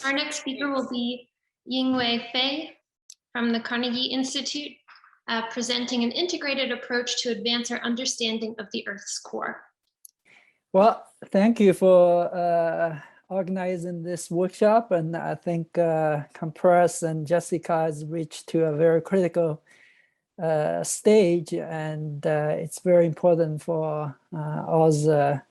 Our next speaker will be Yingwei Fei from the Carnegie Institute, presenting an integrated approach to advance our understanding of the Earth's core. Well, thank you for organizing this workshop. And I think Compress and Jessica has reached to a very critical stage. And it's very important for all the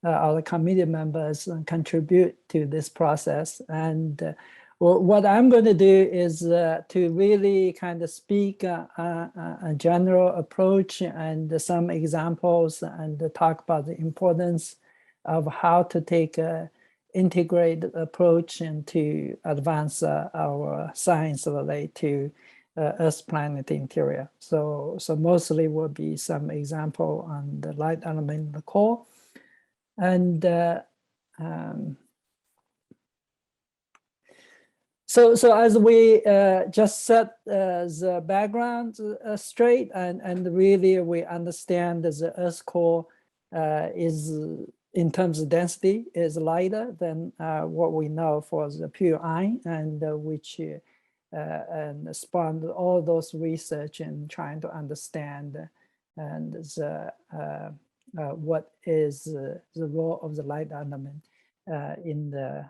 our committee members contribute to this process. And what I'm going to do is to really kind of speak a general approach and some examples and talk about the importance of how to take an integrated approach and to advance our science related to Earth's planet interior. So mostly will be some example on the light element in the core. And so as we just set the background straight and really we understand that the Earth's core is, in terms of density, is lighter than what we know for the pure iron, and which and spawned all those research and trying to understand and the what is the role of the light element in the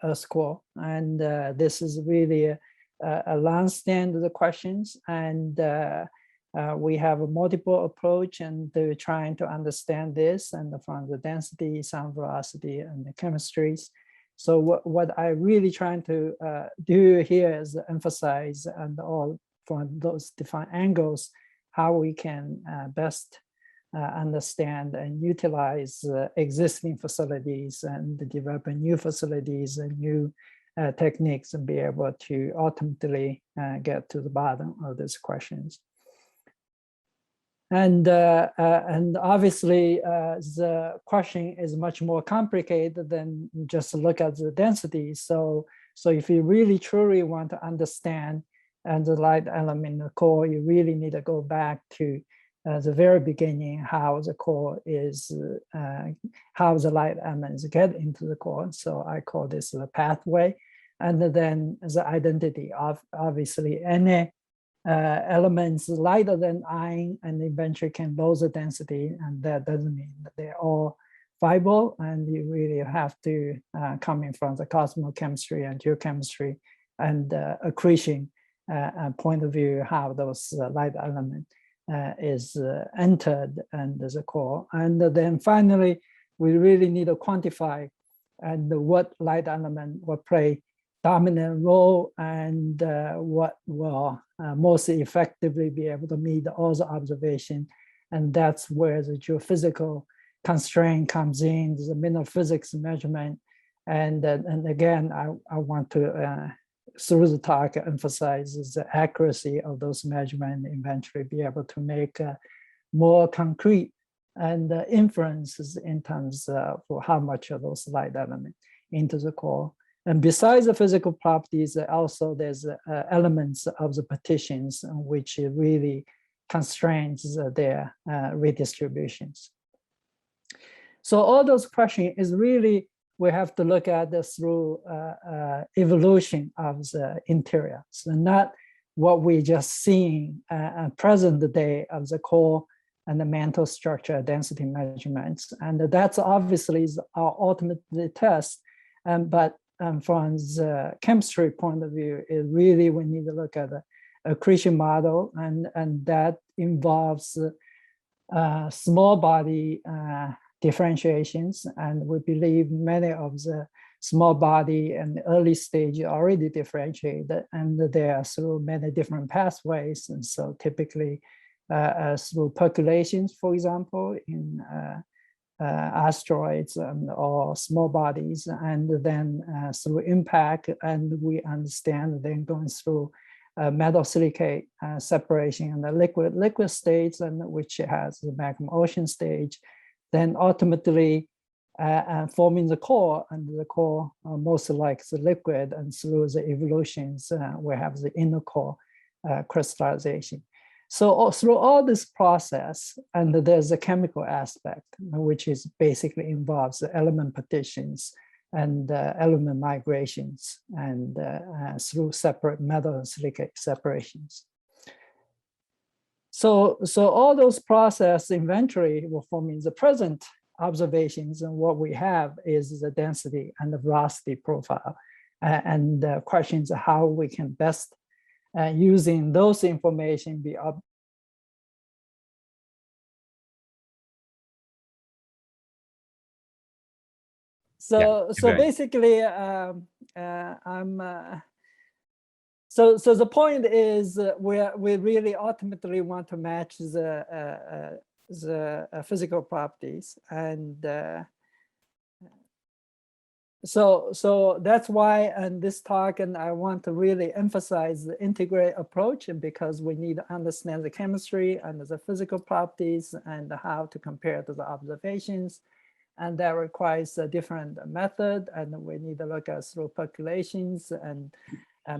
Earth's core. And this is really a long stand of the questions, and we have a multiple approach and they're trying to understand this, and from the density, sound velocity, and the chemistries. So what I really trying to do here is emphasize and all from those different angles, how we can best understand and utilize existing facilities and develop new facilities and new techniques and be able to ultimately get to the bottom of these questions. And obviously the question is much more complicated than just look at the density. So if you really truly want to understand and the light element in the core, you really need to go back to the very beginning, how the core is, how the light elements get into the core. So I call this the pathway. And then the identity of obviously any elements lighter than iron and eventually can lose the density. And that doesn't mean that they're all viable. And you really have to coming from the cosmochemistry and geochemistry and accretion point of view, how those light elements is entered and the core. And then finally, we really need to quantify and what light element will play dominant role and what will most effectively be able to meet all the observation. And that's where the geophysical constraint comes in, the mineral physics measurement. And again, I want to through the talk emphasizes the accuracy of those measurements, eventually be able to make more concrete and inferences in terms of how much of those light elements into the core. And besides the physical properties, also there's elements of the partitions which really constrains their redistributions. So all those questions is really, we have to look at this through evolution of the interior. So not what we just seeing present day of the core and the mantle structure density measurements. And that's obviously our ultimate test. But from the chemistry point of view, it really, we need to look at the accretion model, and that involves small body differentiations, and we believe many of the small body and early stage are already differentiated, and they are through many different pathways. And so typically through percolations, for example, in asteroids or small bodies, and then through impact, and we understand then going through metal silicate separation in the liquid states, and which has the magma ocean stage, then ultimately forming the core, and the core most like the liquid, and through the evolutions we have the inner core crystallization. So through all this process, and there's a chemical aspect, which is basically involves the element partitions and element migrations and through separate metal and silicate separations. So all those process inventory will form in the present observations, and what we have is the density and the velocity profile. And the question is how we can best, using those information, be so basically so the point is we really ultimately want to match the physical properties, and so that's why in this talk, and I want to really emphasize the integrated approach, and because we need to understand the chemistry and the physical properties and how to compare to the observations. And that requires a different method, and we need to look at through percolations and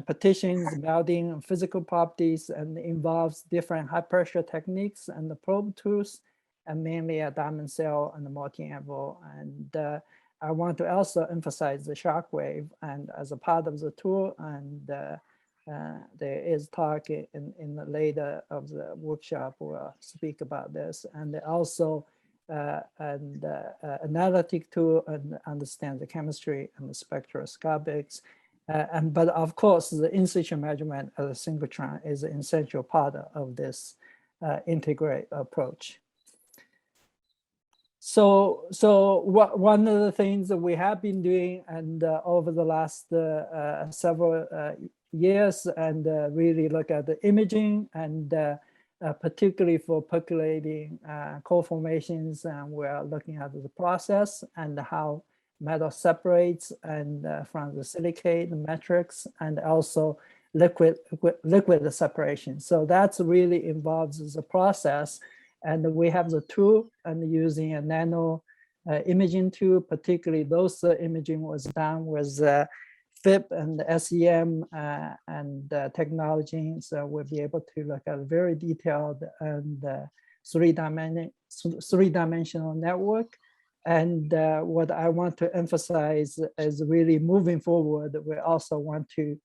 partitions, melting, and physical properties, and involves different high pressure techniques and the probe tools, and mainly a diamond cell and the multi-anvil. And I want to also emphasize the shock wave and as a part of the tool, and there is talk in the later of the workshop, we'll speak about this, and also analytic tool and understand the chemistry and the spectroscopics. But of course, the in situ measurement of the synchrotron is an essential part of this integrated approach. So one of the things that we have been doing and over the last several years, and really look at the imaging, and particularly for percolating core formations, and we're looking at the process and how metal separates and from the silicate matrix, and also liquid separation. So that's really involves the process, and we have the tool, and using a nano imaging tool, particularly those imaging was done with FIP and SEM and technology, so we'll be able to look at very detailed and three-dimensional network. And what I want to emphasize is really moving forward, we also want to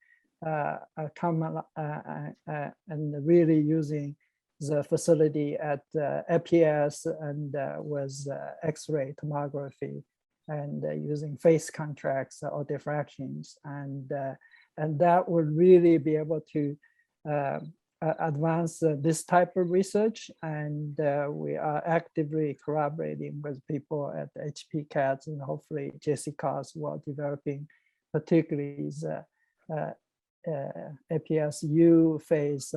come and really using the facility at APS and with X-ray tomography, and using phase contracts or diffractions, and that would really be able to advance this type of research. And we are actively collaborating with people at HP CATS, and hopefully JCCOS while developing particularly the APS-U phase.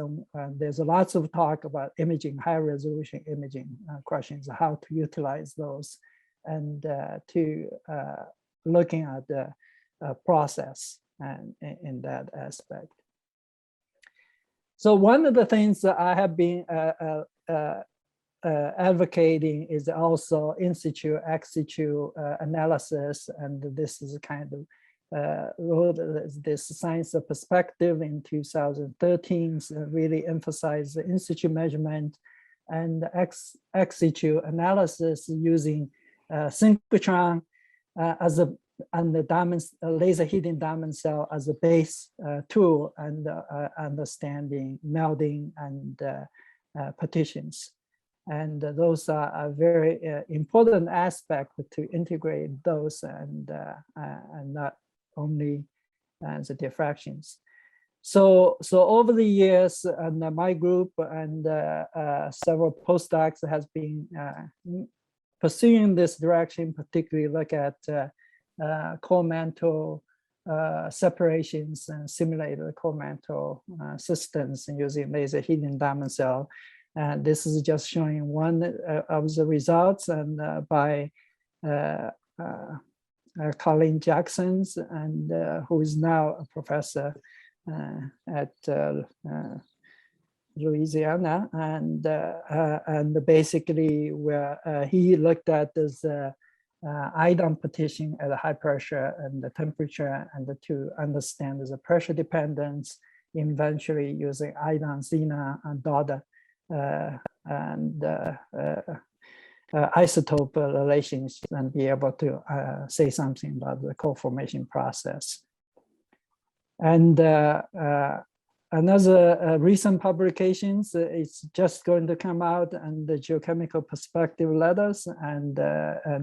There's lots of talk about imaging, high resolution imaging questions, how to utilize those, and to looking at the process and in that aspect. So one of the things that I have been advocating is also in situ, ex situ analysis, and this is kind of wrote this science of perspective in 2013, really emphasized the in situ measurement and ex situ analysis using synchrotron as a the diamond laser heating diamond cell as a base tool, and understanding melting and partitions. And those are a very important aspect to integrate those, and not only the diffractions. So over the years, and my group and several postdocs has been pursuing this direction, particularly look at core mantle separations and simulated core mantle systems using laser heating diamond cell. And this is just showing one of the results, and by Colleen Jackson, and who is now a professor at Louisiana, and basically where he looked at this iodine partition at a high pressure and the temperature, and to understand the pressure dependence, eventually using iodine, Xena, and Dada, isotope relations and be able to say something about the co-formation process. And another recent publications, it's just going to come out, and the geochemical perspective letters, and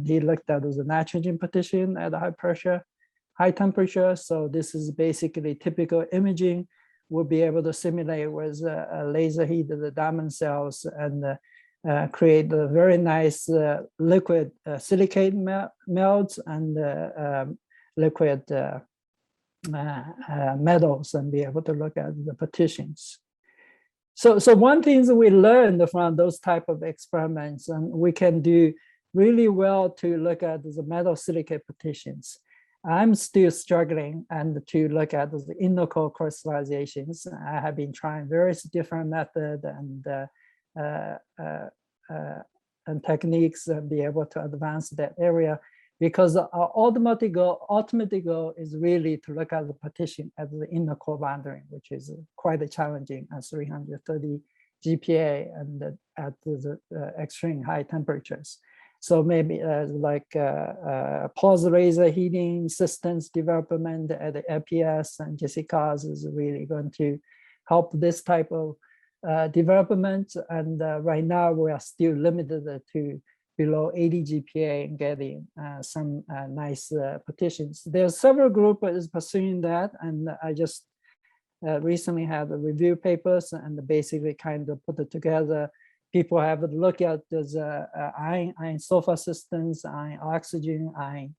he looked at the nitrogen partition at high pressure, high temperature. So this is basically typical imaging. We'll be able to simulate with laser heat the diamond cells and create a very nice liquid silicate melts and liquid metals, and be able to look at the partitions. So one thing that we learned from those type of experiments, and we can do really well to look at the metal silicate partitions. I'm still struggling and to look at the inner core crystallizations. I have been trying various different methods and techniques and be able to advance that area, because our ultimate goal is really to look at the partition at the inner core boundary, which is quite challenging at 330 GPa and at the extreme high temperatures. So maybe like pulse laser heating systems development at the LPS and JCCAS is really going to help this type of development. And right now we are still limited to below 80 GPa and getting some nice partitions. There are several groups pursuing that, and I just recently had a review papers and basically kind of put it together. People have a look at those iron sulfur systems, iron oxygen, iron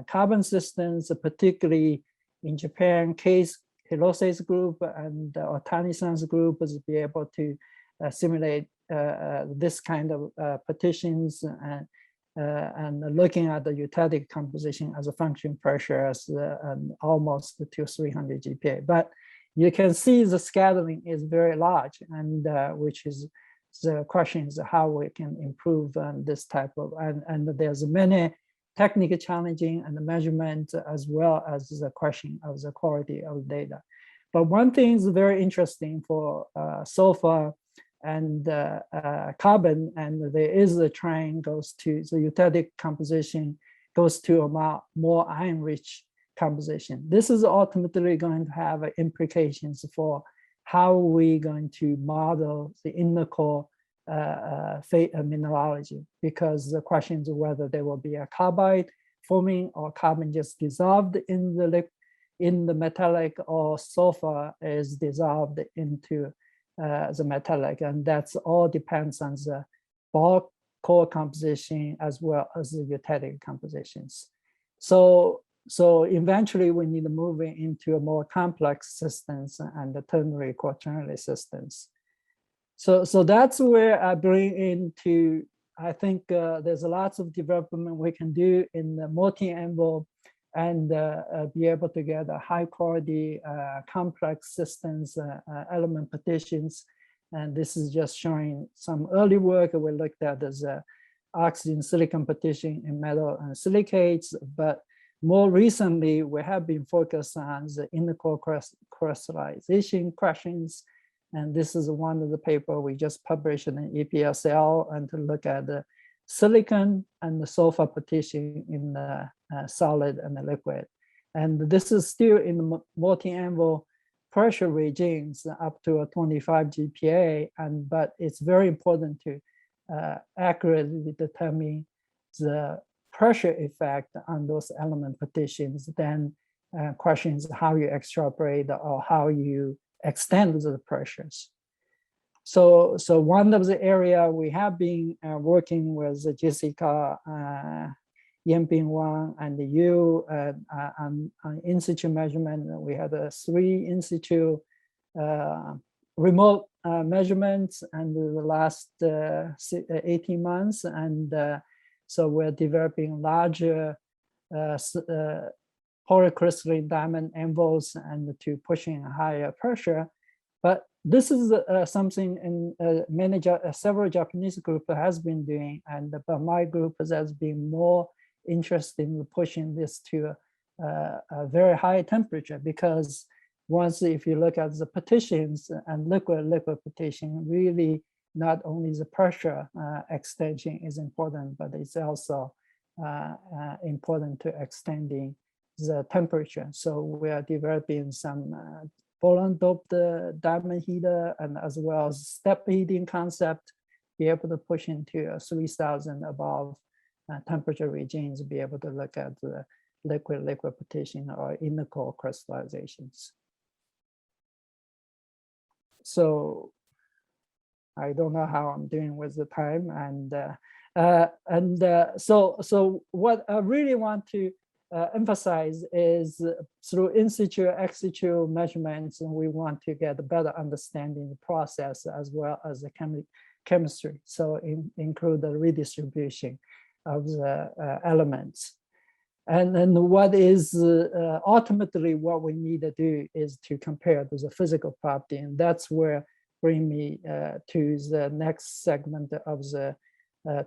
carbon systems, particularly in Japan. Case Hirose's group and Otani-san's group is be able to simulate this kind of partitions and looking at the eutectic composition as a function pressure as almost to 300 GPa. But you can see the scattering is very large, and which is the question is how we can improve this type of, and there's many technical challenging and the measurement as well as the question of the quality of data. But one thing is very interesting for sulfur and carbon, and there is a trend goes to the eutectic composition goes to a more iron-rich composition. This is ultimately going to have implications for how we're going to model the inner core mineralogy, because the question is whether there will be a carbide forming or carbon just dissolved in the metallic, or sulfur is dissolved into the metallic, and that's all depends on the bulk core composition as well as the eutectic compositions. So eventually we need to move into a more complex systems and the ternary quaternary systems. So that's where I bring into, I think there's lots of development we can do in the multi-envelope and be able to get a high quality complex systems element partitions. And this is just showing some early work we looked at as oxygen silicon partition in metal and silicates. But more recently, we have been focused on the inner core crystallization questions. And this is one of the paper we just published in EPSL, and to look at the silicon and the sulfur partition in the solid and the liquid. And this is still in the multi-envelope pressure regimes up to a 25 GPa, but it's very important to accurately determine the pressure effect on those element partitions. Then questions how you extrapolate or how you extend the pressures. So one of the area we have been working with Jessica, Yanping Wang, and you on in situ measurement. We had 3 in situ remote measurements and the last 18 months. And so we're developing larger polycrystalline diamond envelopes and to pushing a higher pressure. But this is something in several Japanese groups has been doing, but my group has been more interested in pushing this to a very high temperature, because once if you look at the partitions and liquid partition, really not only the pressure extension is important, but it's also important to extending the temperature. So we are developing some boron doped diamond heater, and as well as step heating concept, be able to push into 3,000 above temperature regimes, be able to look at the liquid-liquid partition or inner core crystallizations. So I don't know how I'm doing with the time, so what I really want to emphasize is through in situ, ex situ measurements, and we want to get a better understanding of the process as well as the chemistry. So include the redistribution of the elements. And then what is ultimately what we need to do is to compare to the physical property. And that's where bring me to the next segment of the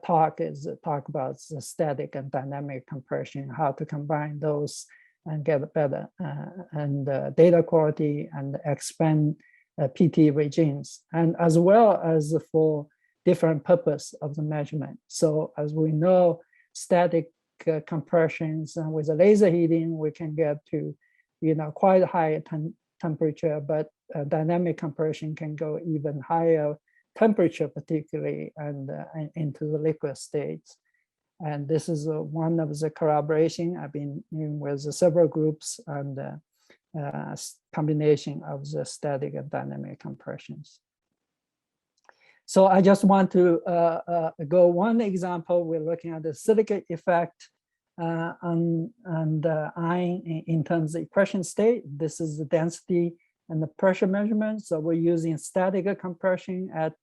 talk is talk about the static and dynamic compression, how to combine those and get better data quality and expand PT regimes, and as well as for different purpose of the measurement. So as we know, static compressions and with the laser heating, we can get to, quite high temperature, but dynamic compression can go even higher temperature, particularly and into the liquid states. And this is one of the collaboration I've been doing with several groups and combination of the static and dynamic compressions. So I just want to go one example. We're looking at the silicate effect on the ion in terms of equation state. This is the density and the pressure measurement. So we're using static compression at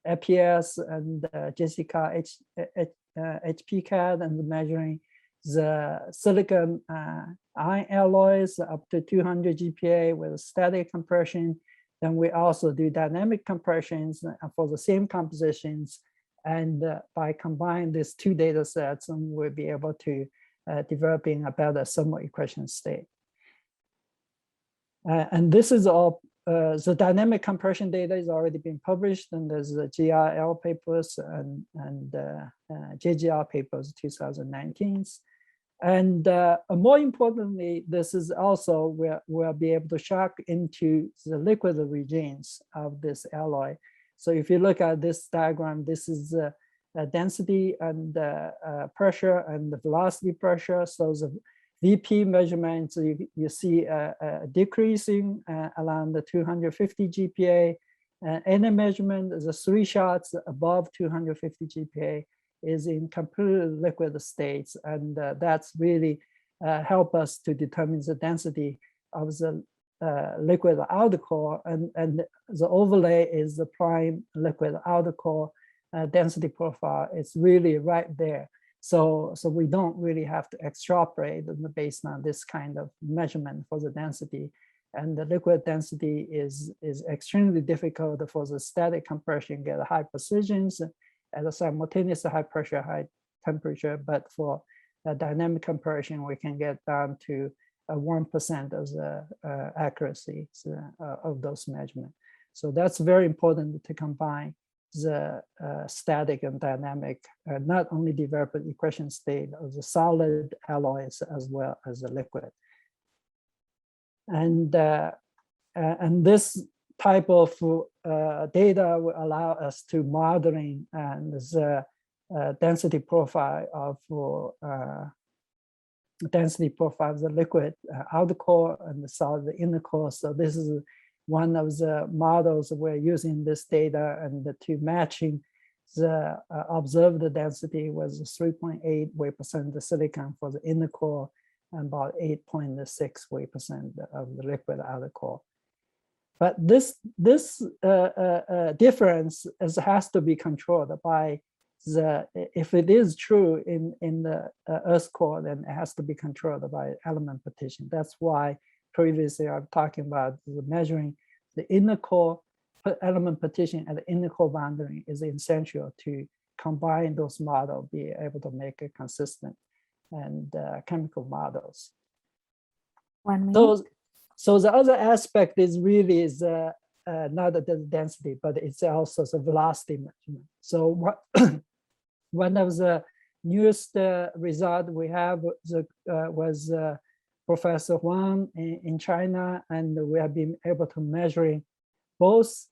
APS and JCCA HPCAD, and measuring the silicon ion alloys up to 200 GPa with static compression. Then we also do dynamic compressions for the same compositions. And by combining these two data sets, we'll be able to developing a better thermal equation state. And this is all, the dynamic compression data is already been published, and there's the GRL papers and JGR papers 2019. And more importantly, this is also where we'll be able to shock into the liquid regions of this alloy. So if you look at this diagram, this is density and pressure and the velocity pressure. So the VP measurements, you see decreasing around the 250 GPa. Any measurement, the 3 shots above 250 GPa is in completely liquid states, and that's really help us to determine the density of the liquid outer core, and the overlay is the prime liquid outer core density profile. It's really right there. So we don't really have to extrapolate based on this kind of measurement for the density. And the liquid density is extremely difficult for the static compression, get high precisions at a simultaneous high pressure, high temperature. But for dynamic compression, we can get down to 1% of the accuracy of those measurements. So that's very important to combine the static and dynamic, not only develop an equation state of the solid alloys as well as the liquid. And this type of data will allow us to modeling and the density profile of the liquid outer core and the solid inner core. So this is one of the models we're using this data and to matching the observed density was 3.8 weight% of silicon for the inner core and about 8.6 weight% of the liquid outer core. But this difference has to be controlled by if it is true in the Earth core, then it has to be controlled by element partition. That's why previously I'm talking about measuring the inner core element partition at the inner core boundary is essential to combine those models, be able to make a consistent and chemical models. 1 minute. So the other aspect is really not the density, but it's also the velocity measurement. So what one of the newest result we have was Professor Huang in China, and we have been able to measure both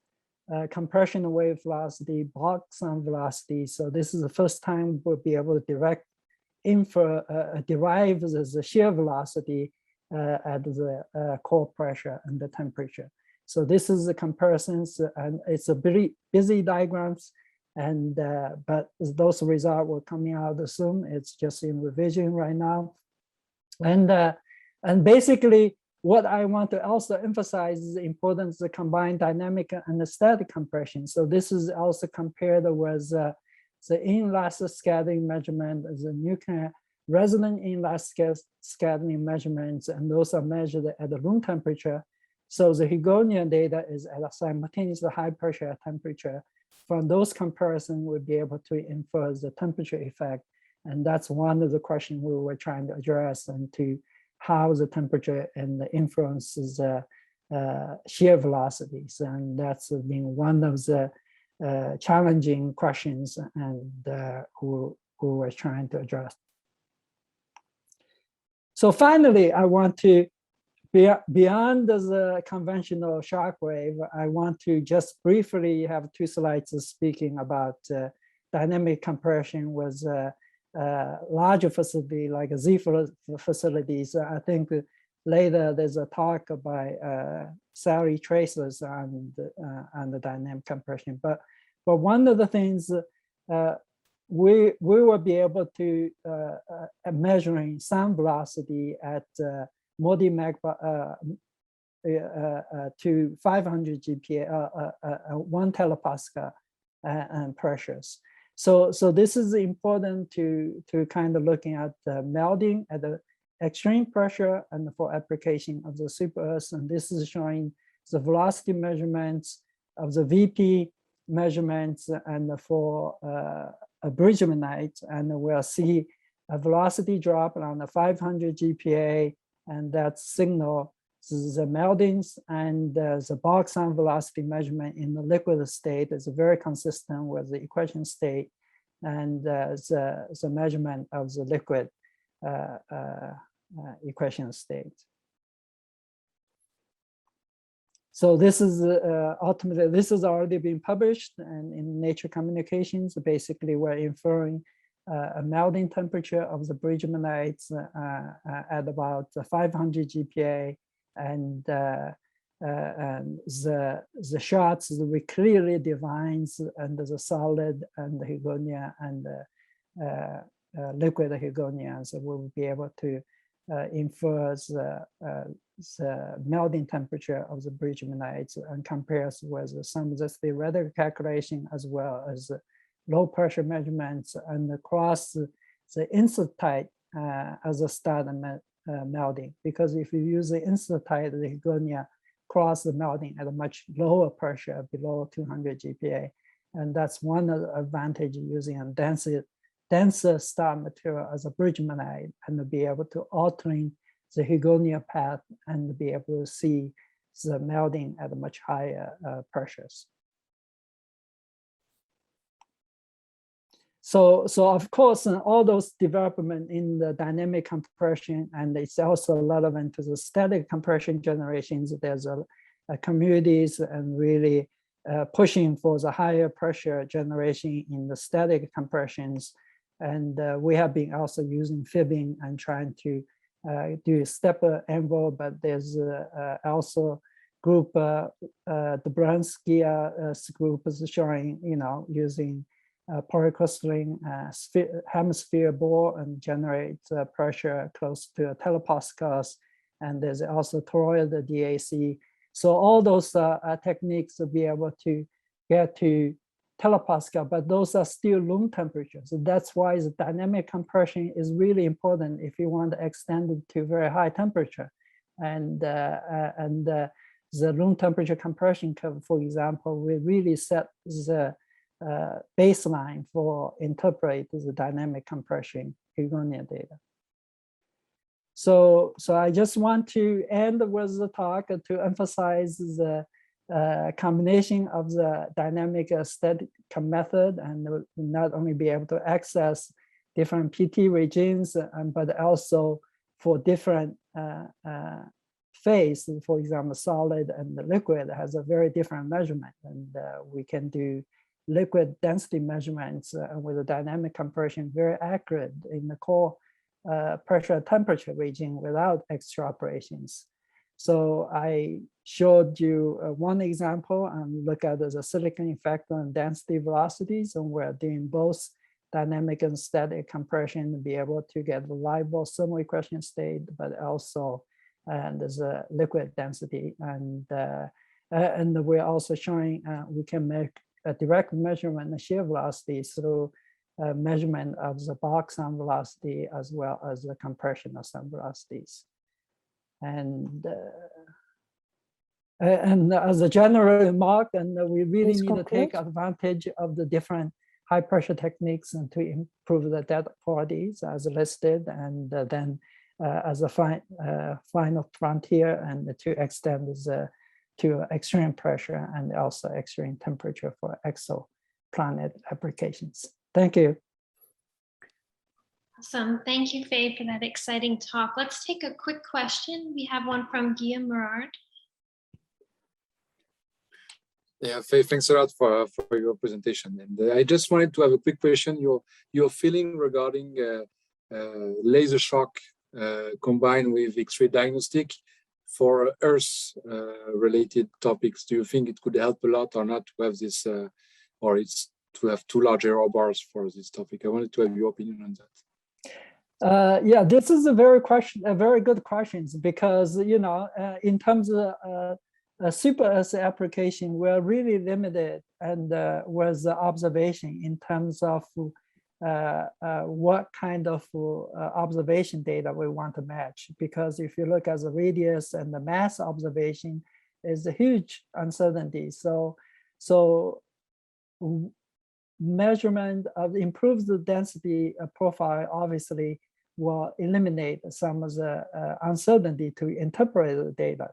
compression wave velocity, Bach sound velocity. So this is the first time we'll be able to derive the shear velocity at the core pressure and the temperature. So this is the comparisons, and it's a very busy diagrams, and but those results were coming out soon. It's just in revision right now, and basically what I want to also emphasize is the importance of combined dynamic and static compression. So this is also compared with the inelastic scattering measurement, the nuclear resonant inelastic scattering measurements, and those are measured at the room temperature. So the Hugonian data is at a simultaneous high pressure temperature. From those comparisons, we'll be able to infer the temperature effect. And that's one of the questions we were trying to address, and to how the temperature and the influences shear velocities. And that's been one of the challenging questions, and who we're trying to address. So finally, I want to, beyond the conventional shock wave, I want to just briefly have 2 slides speaking about dynamic compression with larger facility like Z facilities. I think later there's a talk by Sally Tracers on the dynamic compression. But one of the things we will be able to measuring sound velocity at multi-mag to 500 GPa, 1 kilopascal and pressures. So this is important to kind of looking at the melting at the extreme pressure and for application of the super Earth. And this is showing the velocity measurements of the VP measurements and for a Bridgmanite, and we'll see a velocity drop around the 500 GPa, and that signal the meltings, and the Bach sound velocity measurement in the liquid state is very consistent with the equation state, and the measurement of the liquid equation state. So this is ultimately, this has already been published and in Nature Communications. Basically, we're inferring a melting temperature of the Bridgmanites at about 500 GPa, and the shots we clearly defines under the solid and the Hugonia and the liquid Hugonia. So we'll be able to infer the melting temperature of the Bridgmanites and compares with some of the theoretical calculation as well as low pressure measurements, and across the instantite as a start melting. Because if you use the instantite, the Hugonia cross the melting at a much lower pressure, below 200 GPa. And that's one of the advantages using a denser star material as a Bridgmanite, and to be able to altering the Hugonia path and be able to see the melting at a much higher pressures. So of course, all those development in the dynamic compression, and it's also relevant to the static compression generations. There's a communities and really pushing for the higher pressure generation in the static compressions. And we have been also using fibbing and trying to do stepper envelope, but there's also group, the Bransky group is showing, using polycrystalline hemisphere bore and generate pressure close to kilopascals. And there's also toroid DAC. So all those techniques will be able to get to kilopascal, but those are still room temperatures. So that's why the dynamic compression is really important if you want to extend it to very high temperature. And the room temperature compression curve, for example, will really set the baseline for interpret the dynamic compression Hugonia data. So I just want to end with the talk to emphasize the combination of the dynamic static method and not only be able to access different PT regimes, but also for different phase, for example, solid and the liquid has a very different measurement, and we can do liquid density measurements with a dynamic compression very accurate in the core pressure temperature region without extra operations. So I showed you one example and look at the silicon effect on density velocities, and we're doing both dynamic and static compression to be able to get reliable thermal equation state, but also there's a liquid density, and we're also showing we can make a direct measurement of shear velocity through measurement of the bulk sound velocity as well as the compression of sound velocities. And as a general remark, and we really need to take advantage of the different high pressure techniques and to improve the data qualities as listed, and then as a final frontier, and to extend to extreme pressure and also extreme temperature for exoplanet applications. Thank you. Awesome. Thank you, Fei, for that exciting talk. Let's take a quick question. We have one from Guillaume Morard. Yeah, Fei, thanks a lot for your presentation. And I just wanted to have a quick question. Your feeling regarding laser shock combined with X-ray diagnostic for Earth-related topics. Do you think it could help a lot or not to have this, or it's to have two large error bars for this topic? I wanted to have your opinion on that. Yeah, this is a very good question, because in terms of super Earth application, we're really limited and with the observation in terms of what kind of observation data we want to match. Because if you look at the radius and the mass observation, is a huge uncertainty. So measurement of improves the density profile obviously will eliminate some of the uncertainty to interpret the data,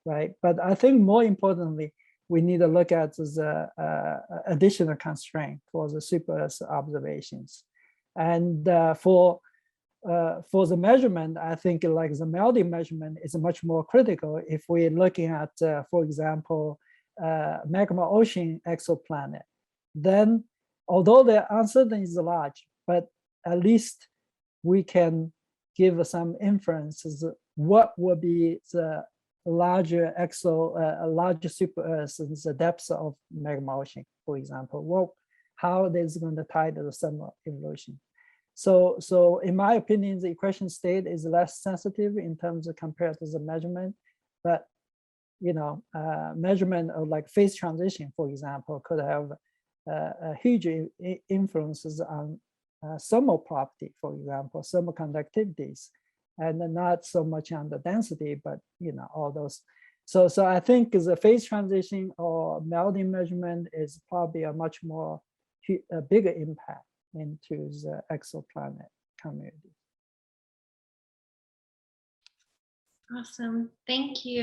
right? But I think more importantly, we need to look at the additional constraint for the super Earth observations. And for the measurement, I think like the melting measurement is much more critical if we're looking at, for example, magma ocean exoplanet. Then, although the uncertainty is large, but at least we can give some inferences what will be the larger larger super Earth and the depths of magma ocean, for example. How it is going to tie to the thermal evolution. So in my opinion, the equation state is less sensitive in terms of compared to the measurement, but measurement of like phase transition, for example, could have a huge influences on thermal property, for example, thermal conductivities, and not so much on the density, but all those. So I think the phase transition or melting measurement is probably a much more bigger impact into the exoplanet community. Awesome. Thank you.